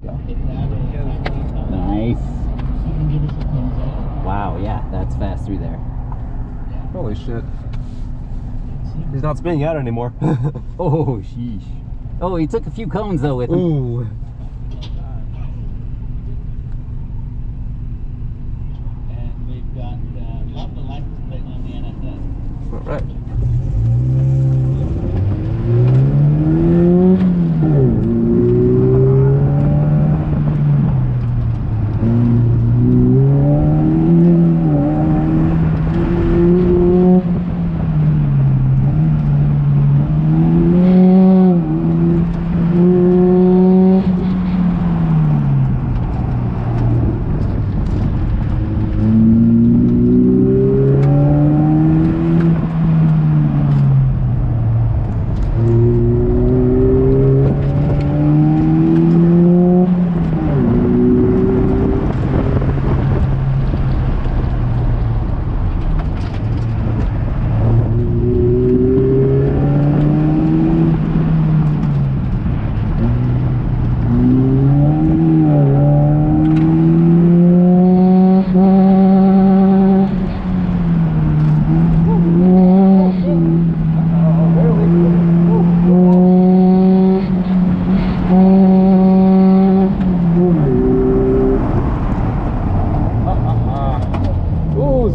Nice. Wow, yeah, that's fast through there. Holy shit. He's not spinning out anymore. Oh, sheesh. Oh, he took a few cones though with him. Ooh. And we've got love the license plate on the NSS. All right.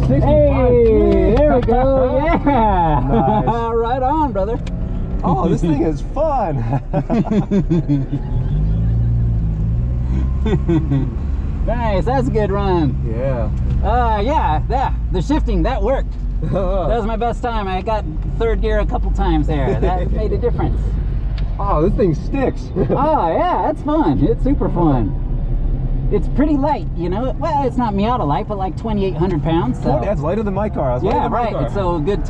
Hey, there we go. Yeah. Nice. Right on, brother. Oh, this thing is fun. Nice, that's a good run. Yeah. Yeah, the shifting, that worked. That was my best time. I got third gear a couple times there. That made a difference. Oh, this thing sticks. Oh, yeah, it's fun. It's super fun. It's pretty light, you know. Well, it's not Miata light, but like 2,800 pounds. So. That's lighter than my car. I was Yeah, lighter than my right. car. It's so good.